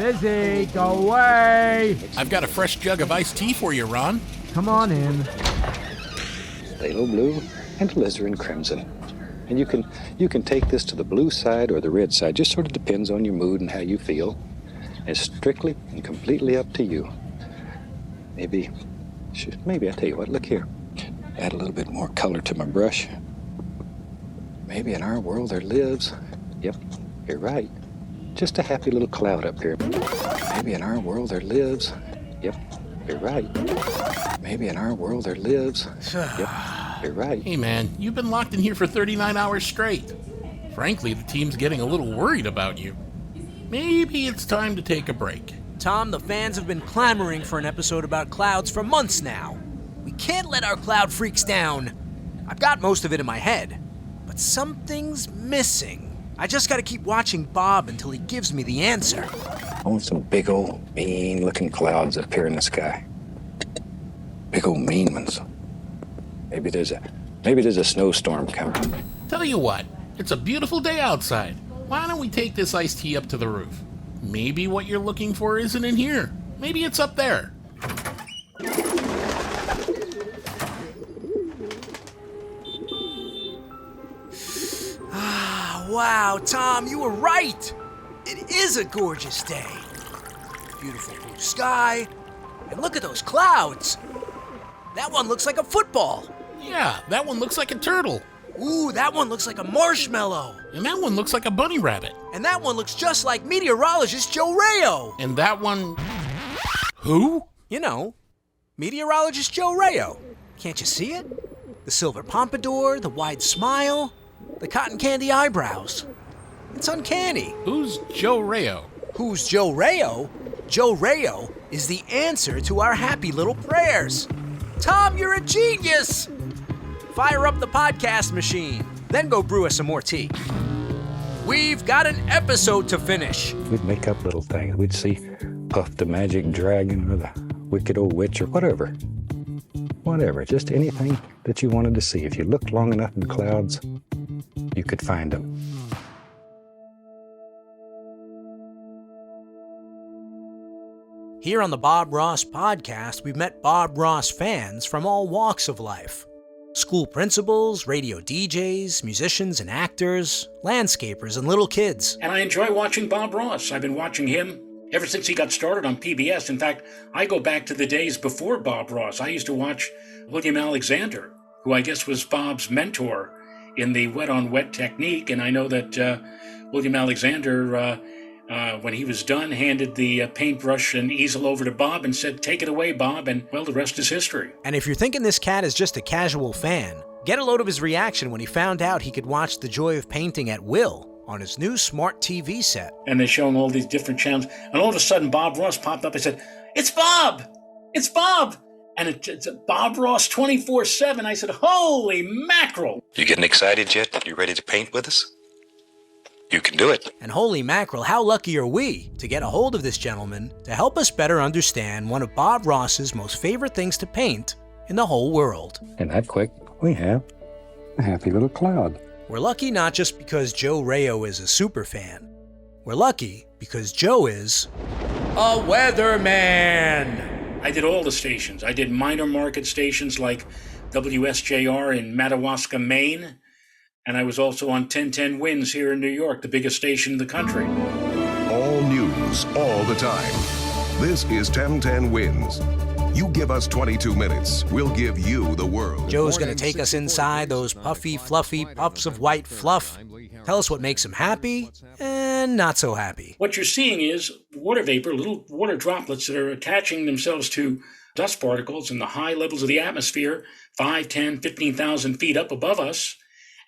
Busy, go away! I've got a fresh jug of iced tea for you, Ron. Come on in. Phthalo blue and alizarin crimson. And you can take this to the blue side or the red side. Just sort of depends on your mood and how you feel. It's strictly and completely up to you. Maybe I tell you what, look here. Add a little bit more color to my brush. Maybe in our world there lives, yep, you're right, just a happy little cloud up here. Maybe in our world there lives, yep, you're right. Maybe in our world there lives, yep, you're right. Hey man, you've been locked in here for 39 hours straight. Frankly, the team's getting a little worried about you. Maybe it's time to take a break. Tom, the fans have been clamoring for an episode about clouds for months now. We can't let our cloud freaks down. I've got most of it in my head, but something's missing. I just gotta keep watching Bob until he gives me the answer. I want some big old mean looking clouds up here in the sky. Big old mean ones. Maybe there's a snowstorm coming. Tell you what, it's a beautiful day outside. Why don't we take this iced tea up to the roof? Maybe what you're looking for isn't in here. Maybe it's up there. Wow, Tom, you were right. It is a gorgeous day. Beautiful blue sky. And look at those clouds. That one looks like a football. Yeah, that one looks like a turtle. Ooh, that one looks like a marshmallow. And that one looks like a bunny rabbit. And that one looks just like meteorologist Joe Rayo. And that one... Who? You know, meteorologist Joe Rayo. Can't you see it? The silver pompadour, the wide smile, the cotton candy eyebrows. It's uncanny. Who's Joe Rayo? Who's Joe Rayo? Joe Rayo is the answer to our happy little prayers. Tom, you're a genius! Fire up the podcast machine, then go brew us some more tea. We've got an episode to finish. We'd make up little things. We'd see Puff the Magic Dragon or the Wicked Old Witch or whatever. Whatever, just anything that you wanted to see. If you looked long enough in the clouds, you could find them. Here on the Bob Ross podcast, we've met Bob Ross fans from all walks of life. School principals, radio DJs, musicians and actors, landscapers and little kids. And I enjoy watching Bob Ross. I've been watching him ever since he got started on PBS. In fact, I go back to the days before Bob Ross. I used to watch William Alexander, who I guess was Bob's mentor in the wet-on-wet technique. And I know that William Alexander, when he was done, handed the paintbrush and easel over to Bob and said, "Take it away, Bob," and, well, the rest is history. And if you're thinking this cat is just a casual fan, get a load of his reaction when he found out he could watch The Joy of Painting at will on his new smart TV set. And they show him all these different channels, and all of a sudden Bob Ross popped up and said, "It's Bob! It's Bob!" And it's Bob Ross 24/7. I said, "Holy mackerel!" You getting excited yet? You ready to paint with us? You can do it. And holy mackerel, how lucky are we to get a hold of this gentleman to help us better understand one of Bob Ross's most favorite things to paint in the whole world. And that quick, we have a happy little cloud. We're lucky not just because Joe Rayo is a super fan. We're lucky because Joe is a weatherman. I did all the stations. I did minor market stations like WSJR in Madawaska, Maine. And I was also on 1010 Winds here in New York, the biggest station in the country. All news, all the time. This is 1010 Winds. You give us 22 minutes, we'll give you the world. Joe's going to take us inside those puffy, fluffy puffs of white fluff. Tell us what makes him happy and not so happy. What you're seeing is water vapor, little water droplets that are attaching themselves to dust particles in the high levels of the atmosphere, 5, 10, 15,000 feet up above us.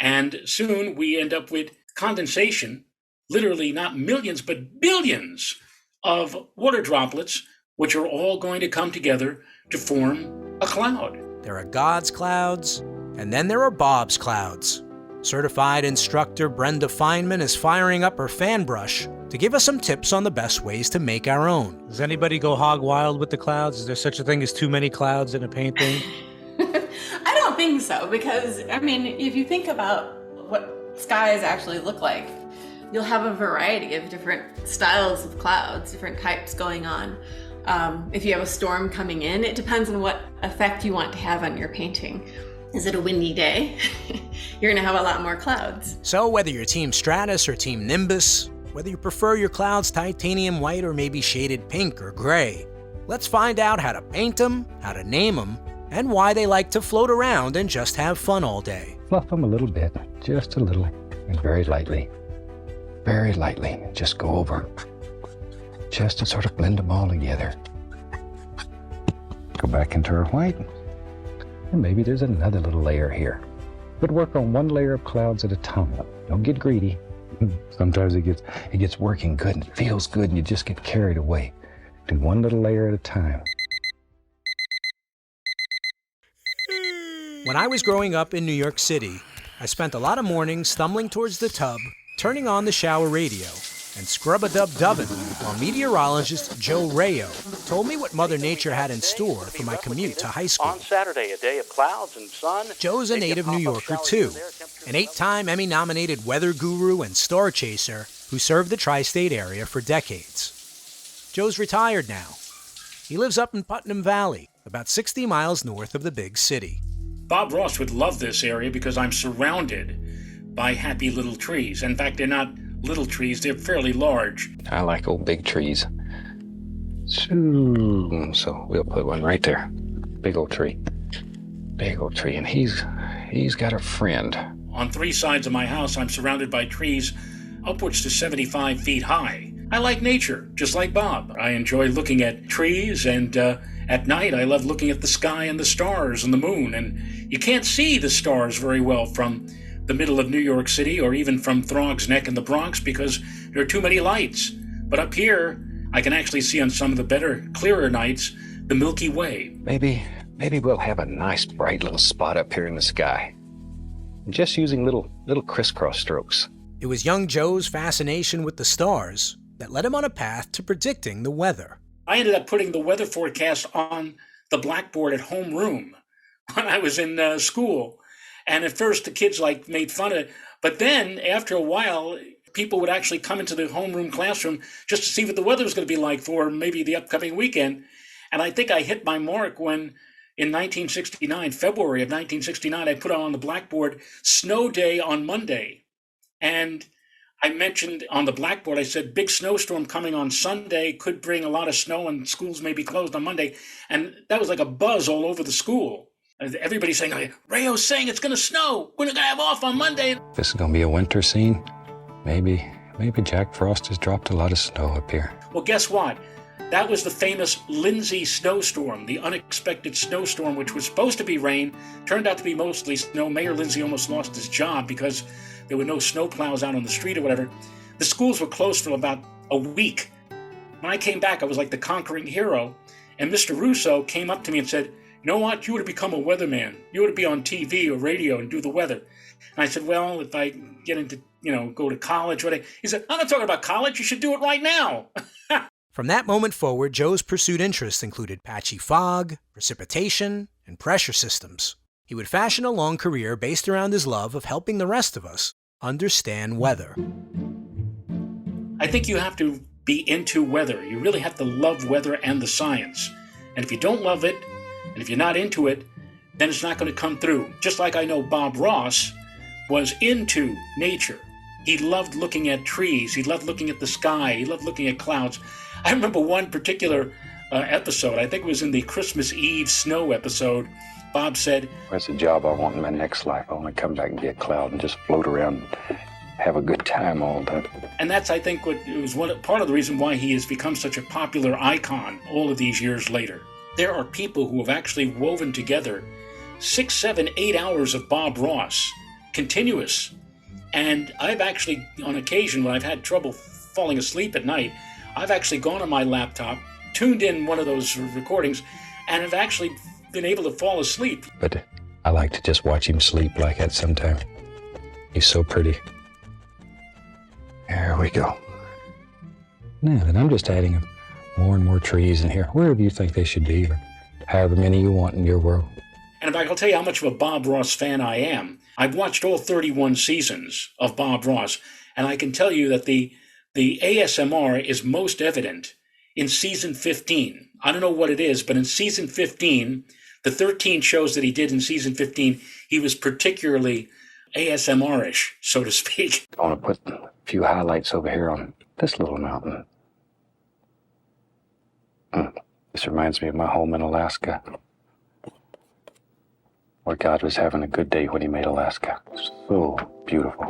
And soon we end up with condensation, literally not millions, but billions of water droplets, which are all going to come together to form a cloud. There are God's clouds, and then there are Bob's clouds. Certified instructor Brenda Fineman is firing up her fan brush to give us some tips on the best ways to make our own. Does anybody go hog wild with the clouds? Is there such a thing as too many clouds in a painting? I don't think so, because, I mean, if you think about what skies actually look like, you'll have a variety of different styles of clouds, different types going on. If you have a storm coming in, it depends on what effect you want to have on your painting. Is it a windy day? You're gonna have a lot more clouds. So whether you're Team Stratus or Team Nimbus, whether you prefer your clouds titanium white or maybe shaded pink or gray, let's find out how to paint them, how to name them, and why they like to float around and just have fun all day. Fluff them a little bit, just a little, and very lightly. Very lightly, just go over. Just to sort of blend them all together. Go back into our white. And maybe there's another little layer here. But work on one layer of clouds at a time. Don't get greedy. Sometimes it gets working good and it feels good and you just get carried away. Do one little layer at a time. When I was growing up in New York City, I spent a lot of mornings stumbling towards the tub, turning on the shower radio, and scrub-a-dub-dubbing while meteorologist Joe Rayo told me what Mother Nature had in store for my commute to high school. On Saturday, a day of clouds and sun. Joe's a native New Yorker, too, an 8-time Emmy-nominated weather guru and star chaser who served the tri-state area for decades. Joe's retired now. He lives up in Putnam Valley, about 60 miles north of the big city. Bob Ross would love this area because I'm surrounded by happy little trees. In fact, they're not little trees, they're fairly large. I like old big trees. So we'll put one right there. Big old tree. Big old tree. And he's got a friend. On 3 sides of my house, I'm surrounded by trees upwards to 75 feet high. I like nature, just like Bob. I enjoy looking at trees, and at night I love looking at the sky and the stars and the moon. And you can't see the stars very well from the middle of New York City or even from Throgs Neck in the Bronx because there are too many lights. But up here, I can actually see on some of the better, clearer nights, the Milky Way. Maybe we'll have a nice bright little spot up here in the sky. Just using little crisscross strokes. It was young Joe's fascination with the stars that led him on a path to predicting the weather. I ended up putting the weather forecast on the blackboard at homeroom when I was in school. And at first the kids made fun of it. But then after a while, people would actually come into the homeroom classroom just to see what the weather was going to be like for maybe the upcoming weekend. And I think I hit my mark when in 1969, February of 1969, I put on the blackboard snow day on Monday. And I mentioned on the blackboard, I said, big snowstorm coming on Sunday, could bring a lot of snow and schools may be closed on Monday. And that was like a buzz all over the school. Everybody's saying, Rayo's saying it's going to snow. We're going to have off on Monday. This is going to be a winter scene. Maybe Jack Frost has dropped a lot of snow up here. Well, guess what? That was the famous Lindsay snowstorm, the unexpected snowstorm, which was supposed to be rain, turned out to be mostly snow. Mayor Lindsay almost lost his job because there were no snow plows out on the street or whatever. The schools were closed for about a week. When I came back, I was like the conquering hero. And Mr. Russo came up to me and said, you know what? You would have become a weatherman. You would be on TV or radio and do the weather. And I said, well, if I get into, go to college, he said, I'm not talking about college. You should do it right now. From that moment forward, Joe's pursued interests included patchy fog, precipitation, and pressure systems. He would fashion a long career based around his love of helping the rest of us understand weather. I think you have to be into weather. You really have to love weather and the science. And if you don't love it, and if you're not into it, then it's not going to come through. Just like I know Bob Ross was into nature. He loved looking at trees. He loved looking at the sky. He loved looking at clouds. I remember one particular episode, I think it was in the Christmas Eve snow episode. Bob said, that's a job I want in my next life. I want to come back and be a cloud and just float around and have a good time all day. And that's, I think, part of the reason why he has become such a popular icon all of these years later. There are people who have actually woven together 6, 7, 8 hours of Bob Ross, continuous. And I've actually, on occasion, when I've had trouble falling asleep at night, I've actually gone on my laptop, tuned in one of those recordings, and have actually been able to fall asleep. But I like to just watch him sleep like that sometimes. He's so pretty. There we go. Now then, I'm just adding more and more trees in here, wherever you think they should be, or however many you want in your world. And in fact, I'll tell you how much of a Bob Ross fan I am. I've watched all 31 seasons of Bob Ross, And I can tell you that the ASMR is most evident in season 15. I don't know what it is, but in season 15, the 13 shows that he did in season 15, he was particularly ASMR-ish, so to speak. I want to put a few highlights over here on this little mountain. This reminds me of my home in Alaska, where God was having a good day when he made Alaska. So beautiful.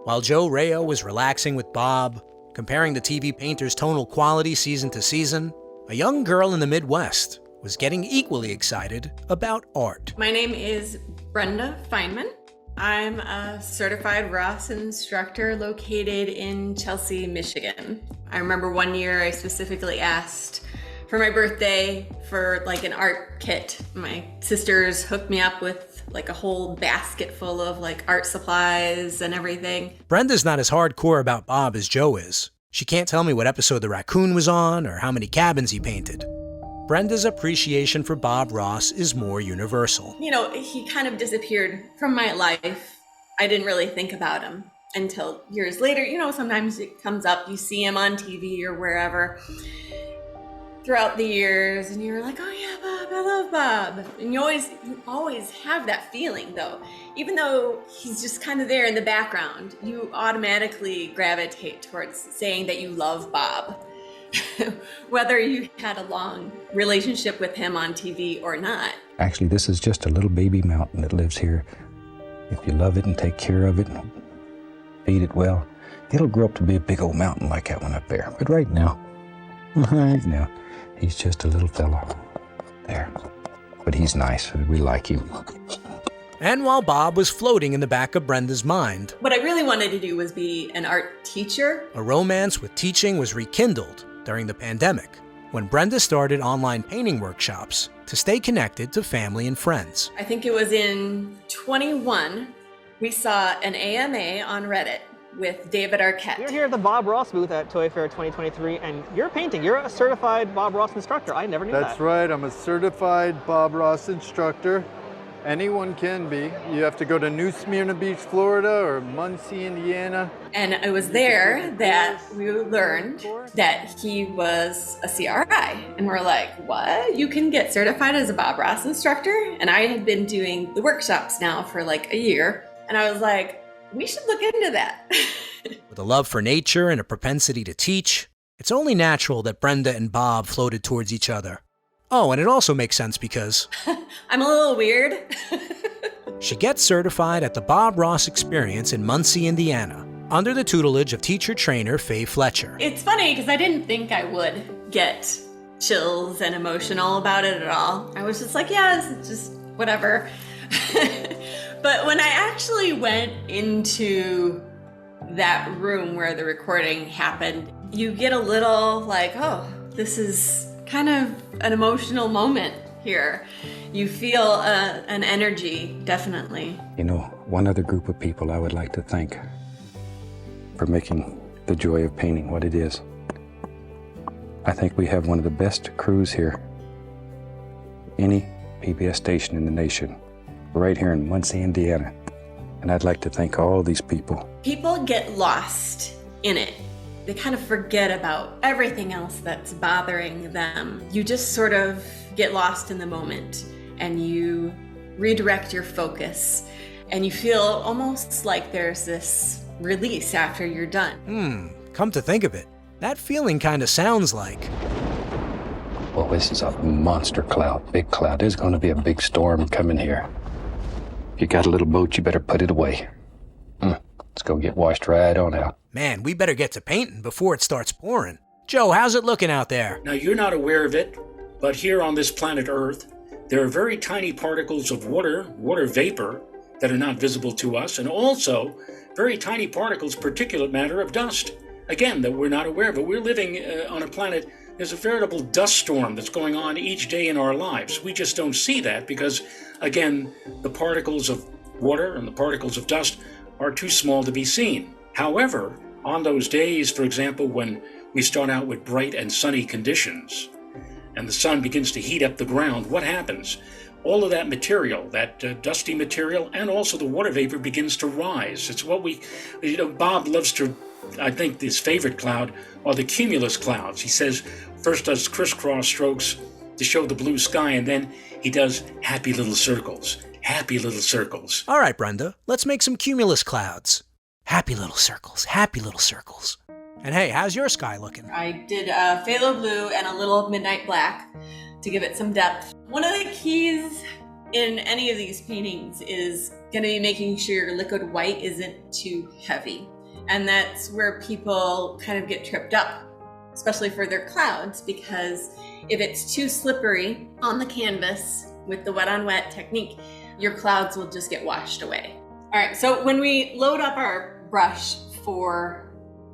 While Joe Rayo was relaxing with Bob, comparing the TV painter's tonal quality season to season, a young girl in the Midwest was getting equally excited about art. My name is Brenda Fineman. I'm a certified Ross instructor located in Chelsea, Michigan. I remember one year I specifically asked for my birthday for like an art kit. My sisters hooked me up with like a whole basket full of like art supplies and everything. Brenda's not as hardcore about Bob as Joe is. She can't tell me what episode the raccoon was on or how many cabins he painted. Brenda's appreciation for Bob Ross is more universal. You know, he kind of disappeared from my life. I didn't really think about him until years later. You know, sometimes it comes up, you see him on TV or wherever throughout the years, and you're like, oh yeah, Bob, I love Bob. And you always have that feeling though. Even though he's just kind of there in the background, you automatically gravitate towards saying that you love Bob. Whether you had a long relationship with him on TV or not. Actually, this is just a little baby mountain that lives here. If you love it and take care of it and feed it well, it'll grow up to be a big old mountain like that one up there. But right now, he's just a little fella there. But he's nice. We like him. And while Bob was floating in the back of Brenda's mind, what I really wanted to do was be an art teacher. A romance with teaching was rekindled during the pandemic, when Brenda started online painting workshops to stay connected to family and friends. I think it was in 21, we saw an AMA on Reddit with David Arquette. We're here at the Bob Ross booth at Toy Fair 2023, and you're painting. You're a certified Bob Ross instructor. I never knew that. That's right. I'm a certified Bob Ross instructor. Anyone can be. You have to go to New Smyrna Beach, Florida, or Muncie, Indiana. And it was there that we learned that he was a CRI. And we're like, what? You can get certified as a Bob Ross instructor? And I had been doing the workshops now for like a year. And I was like, we should look into that. With a love for nature and a propensity to teach, it's only natural that Brenda and Bob floated towards each other. Oh, and it also makes sense because I'm a little weird. She gets certified at the Bob Ross Experience in Muncie, Indiana, under the tutelage of teacher-trainer Faye Fletcher. It's funny because I didn't think I would get chills and emotional about it at all. I was just like, yeah, it's just whatever. But when I actually went into that room where the recording happened, you get a little like, oh, this is kind of an emotional moment here. You feel an energy, definitely. You know, one other group of people I would like to thank for making the joy of painting what it is. I think we have one of the best crews here, any PBS station in the nation, right here in Muncie, Indiana. And I'd like to thank all these people. People get lost in it. They kind of forget about everything else that's bothering them. You just sort of get lost in the moment and you redirect your focus and you feel almost like there's this release after you're done. Come to think of it, that feeling kind of sounds like... Well, this is a monster cloud, big cloud. There's going to be a big storm coming here. If you got a little boat, you better put it away. Let's go get washed right on out. Man, we better get to painting before it starts pouring. Joe, how's it looking out there? Now, you're not aware of it, but here on this planet Earth, there are very tiny particles of water vapor, that are not visible to us, and also very tiny particles, particulate matter of dust, again, that we're not aware of. But we're living on a planet, there's a veritable dust storm that's going on each day in our lives. We just don't see that because, again, the particles of water and the particles of dust are too small to be seen. However, on those days, for example, when we start out with bright and sunny conditions, and the sun begins to heat up the ground, what happens? all of that material, that dusty material, and also the water vapor begins to rise. It's what Bob loves to, I think his favorite cloud are the cumulus clouds. He says first does crisscross strokes to show the blue sky, and then he does happy little circles. Happy little circles. All right, Brenda, let's make some cumulus clouds. Happy little circles, happy little circles. And hey, how's your sky looking? I did a phthalo blue and a little midnight black to give it some depth. One of the keys in any of these paintings is going to be making sure your liquid white isn't too heavy. And that's where people kind of get tripped up, especially for their clouds, because if it's too slippery on the canvas with the wet on wet technique, your clouds will just get washed away. All right, so when we load up our brush for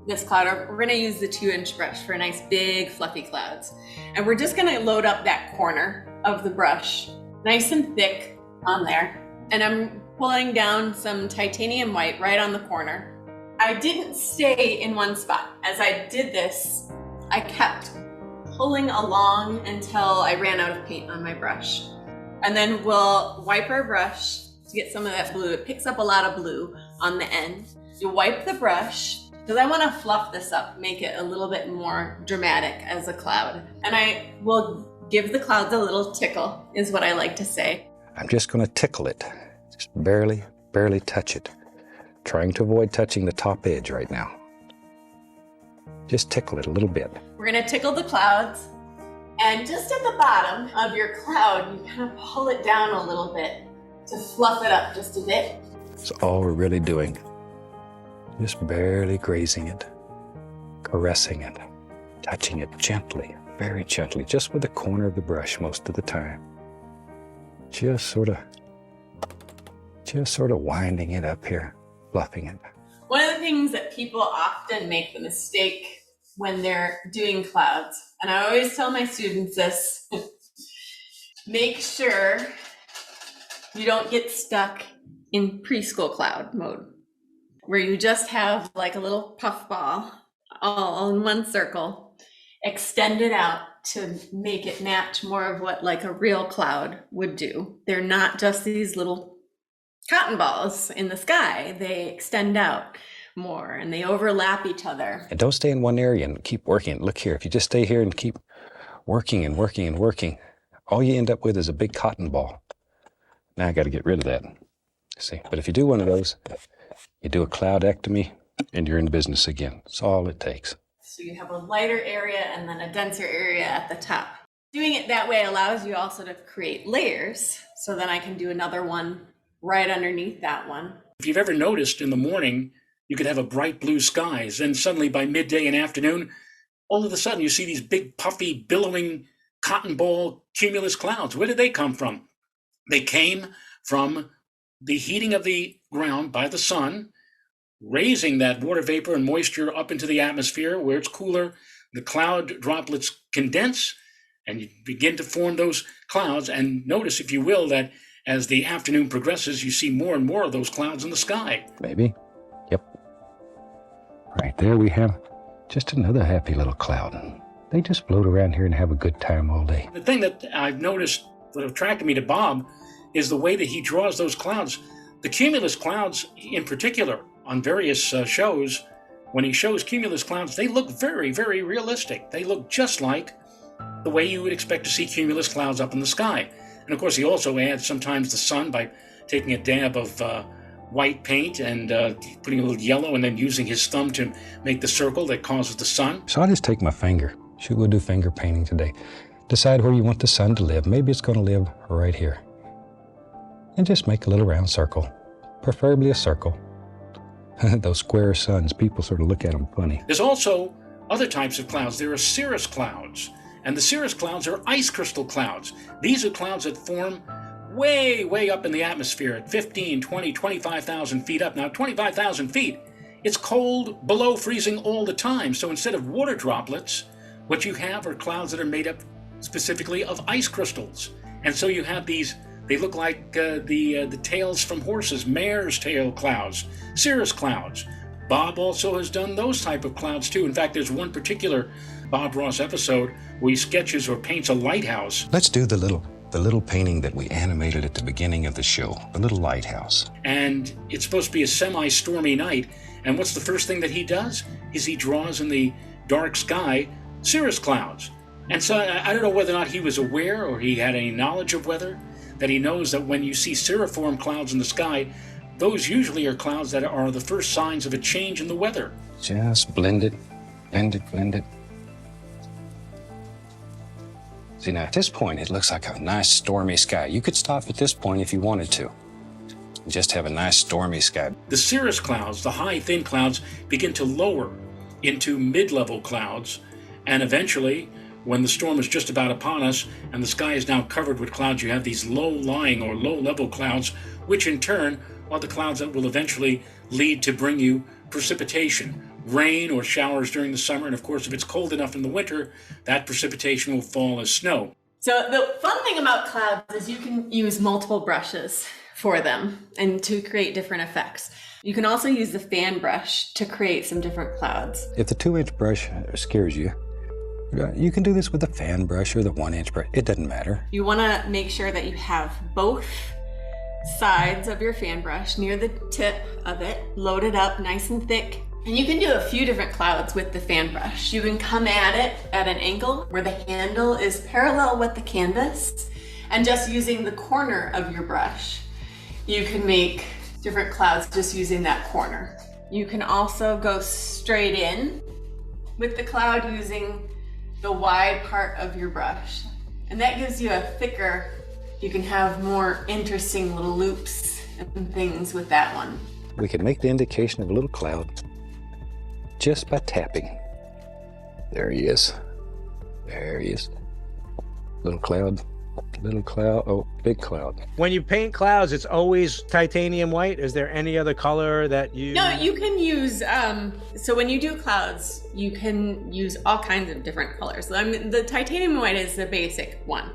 this cloud, we're gonna use the 2-inch brush for nice big fluffy clouds. And we're just gonna load up that corner of the brush, nice and thick on there. And I'm pulling down some titanium white right on the corner. I didn't stay in one spot. As I did this, I kept pulling along until I ran out of paint on my brush. And then we'll wipe our brush to get some of that blue. It picks up a lot of blue on the end. You wipe the brush, because I want to fluff this up, make it a little bit more dramatic as a cloud. And I will give the clouds a little tickle, is what I like to say. I'm just going to tickle it. Just barely touch it. Trying to avoid touching the top edge right now. Just tickle it a little bit. We're going to tickle the clouds. And just at the bottom of your cloud, you kind of pull it down a little bit to fluff it up just a bit. That's all we're really doing. Just barely grazing it, caressing it, touching it gently, very gently, just with the corner of the brush most of the time. Just sort of winding it up here, fluffing it. One of the things that people often make the mistake when they're doing clouds, and I always tell my students this, make sure you don't get stuck in preschool cloud mode, where you just have like a little puff ball all in one circle, extend it out to make it match more of what like a real cloud would do. They're not just these little cotton balls in the sky. They extend out more and they overlap each other. And don't stay in one area and keep working. Look here, if you just stay here and keep working and working and working, all you end up with is a big cotton ball. Now I got to get rid of that. See, but if you do one of those, you do a cloudectomy and you're in business again. That's all it takes. So you have a lighter area and then a denser area at the top. Doing it that way allows you also to create layers, so then I can do another one right underneath that one. If you've ever noticed in the morning, you could have a bright blue skies, and suddenly by midday and afternoon, all of a sudden you see these big puffy billowing cotton ball cumulus clouds. Where did they come from? They came from the heating of the ground by the sun, raising that water vapor and moisture up into the atmosphere where it's cooler. The cloud droplets condense and you begin to form those clouds. And notice, if you will, that as the afternoon progresses, you see more and more of those clouds in the sky. Maybe. Yep. Right there we have just another happy little cloud. They just float around here and have a good time all day. The thing that I've noticed that attracted me to Bob is the way that he draws those clouds. The cumulus clouds in particular, on various shows, when he shows cumulus clouds, they look very, very realistic. They look just like the way you would expect to see cumulus clouds up in the sky. And of course, he also adds sometimes the sun by taking a dab of white paint and putting a little yellow and then using his thumb to make the circle that causes the sun. So I just take my finger. Should we do finger painting today? Decide where you want the sun to live. Maybe it's going to live right here. And just make a little round circle, preferably a circle. Those square suns, people sort of look at them funny. There's also other types of clouds. There are cirrus clouds, and the cirrus clouds are ice crystal clouds. These are clouds that form way, way up in the atmosphere at 15, 20, 25,000 feet up. Now, 25,000 feet, it's cold, below freezing all the time. So instead of water droplets, what you have are clouds that are made up specifically of ice crystals. And so you have these, they look like the tails from horses, mare's tail clouds, cirrus clouds. Bob also has done those type of clouds too. In fact, there's one particular Bob Ross episode where he sketches or paints a lighthouse. Let's do the little The little painting that we animated at the beginning of the show, the little lighthouse. And it's supposed to be a semi-stormy night, and what's the first thing that he does? Is he draws in the dark sky cirrus clouds. And so I don't know whether or not he was aware or he had any knowledge of weather, that he knows that when you see cirriform clouds in the sky, those usually are clouds that are the first signs of a change in the weather. Just blend it, blend it, blend it. See, now at this point, it looks like a nice stormy sky. You could stop at this point if you wanted to. Just have a nice stormy sky. The cirrus clouds, the high, thin clouds, begin to lower into mid-level clouds, and eventually, when the storm is just about upon us and the sky is now covered with clouds, you have these low-lying or low-level clouds, which in turn are the clouds that will eventually lead to bring you precipitation, rain or showers during the summer, and of course, if it's cold enough in the winter, that precipitation will fall as snow. So the fun thing about clouds is you can use multiple brushes for them and to create different effects. You can also use the fan brush to create some different clouds. If the 2-inch brush scares you, you can do this with the fan brush or the 1-inch brush. It doesn't matter. You want to make sure that you have both sides of your fan brush near the tip of it, loaded up nice and thick. And you can do a few different clouds with the fan brush. You can come at it at an angle where the handle is parallel with the canvas, and just using the corner of your brush, you can make different clouds just using that corner. You can also go straight in with the cloud using the wide part of your brush. And that gives you a thicker, you can have more interesting little loops and things with that one. We can make the indication of a little cloud just by tapping. There he is. There he is. Little cloud, oh, big cloud. When you paint clouds, it's always titanium white. Is there any other color that you... No, you can use, so when you do clouds, you can use all kinds of different colors. I mean, the titanium white is the basic one.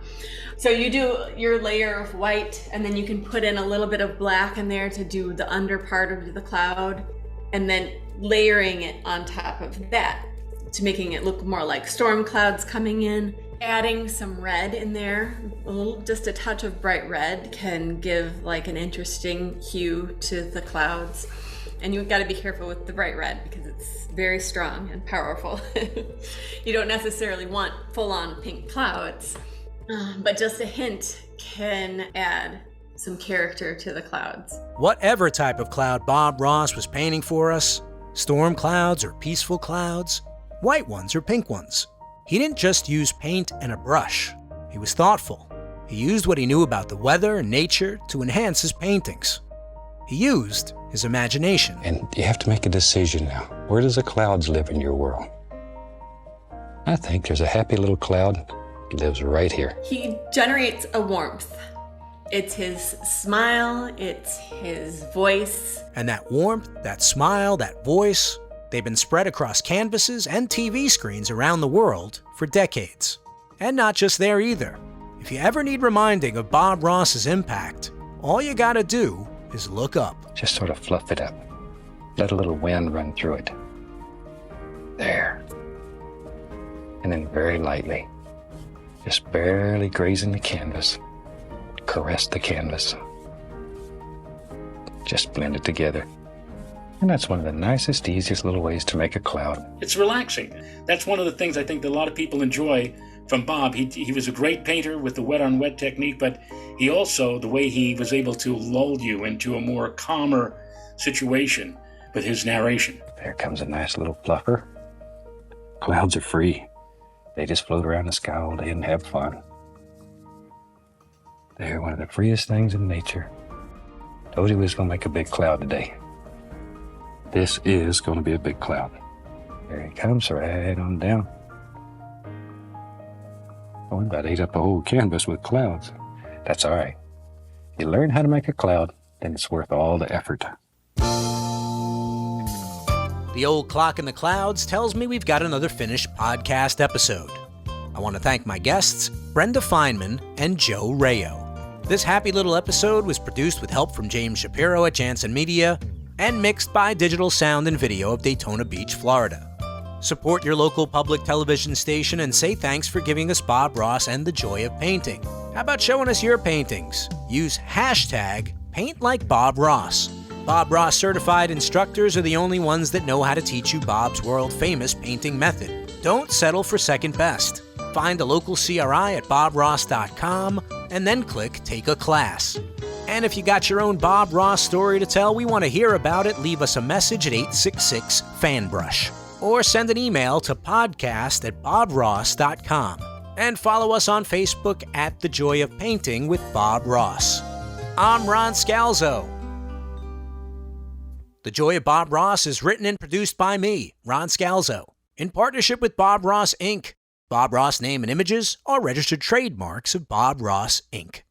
So you do your layer of white, and then you can put in a little bit of black in there to do the under part of the cloud, and then layering it on top of that to making it look more like storm clouds coming in. Adding some red in there, just a touch of bright red can give like an interesting hue to the clouds. And you've got to be careful with the bright red because it's very strong and powerful. You don't necessarily want full-on pink clouds, but just a hint can add some character to the clouds. Whatever type of cloud Bob Ross was painting for us, storm clouds or peaceful clouds, white ones or pink ones, he didn't just use paint and a brush. He was thoughtful. He used what he knew about the weather and nature to enhance his paintings. He used his imagination. And you have to make a decision now. Where does the clouds live in your world? I think there's a happy little cloud that lives right here. He generates a warmth. It's his smile, it's his voice. And that warmth, that smile, that voice, they've been spread across canvases and TV screens around the world for decades. And not just there either. If you ever need reminding of Bob Ross's impact, all you gotta do is look up. Just sort of fluff it up. Let a little wind run through it. There. And then very lightly, just barely grazing the canvas, caress the canvas. Just blend it together. And that's one of the nicest, easiest little ways to make a cloud. It's relaxing. That's one of the things I think that a lot of people enjoy from Bob. He was a great painter with the wet-on-wet technique, but he also, the way he was able to lull you into a more calmer situation with his narration. There comes a nice little fluffer. Clouds are free. They just float around the sky all day and have fun. They're one of the freest things in nature. Told you we was going to make a big cloud today. This is going to be a big cloud. There he comes, right on down. Oh, we about ate up a whole canvas with clouds. That's all right. You learn how to make a cloud, then it's worth all the effort. The old clock in the clouds tells me we've got another finished podcast episode. I want to thank my guests, Brenda Fineman and Joe Rayo. This happy little episode was produced with help from James Shapiro at Jansen Media and mixed by Digital Sound and Video of Daytona Beach, Florida. Support your local public television station and say thanks for giving us Bob Ross and the joy of painting. How about showing us your paintings? Use hashtag #PaintLikeBobRoss. Bob Ross certified instructors are the only ones that know how to teach you Bob's world-famous painting method. Don't settle for second best. Find a local CRI at bobross.com and then click Take a Class. And if you got your own Bob Ross story to tell, we want to hear about it. Leave us a message at 866-FANBRUSH or send an email to podcast@bobross.com. And follow us on Facebook at The Joy of Painting with Bob Ross. I'm Ron Scalzo. The Joy of Bob Ross is written and produced by me, Ron Scalzo, in partnership with Bob Ross, Inc. Bob Ross name and images are registered trademarks of Bob Ross, Inc.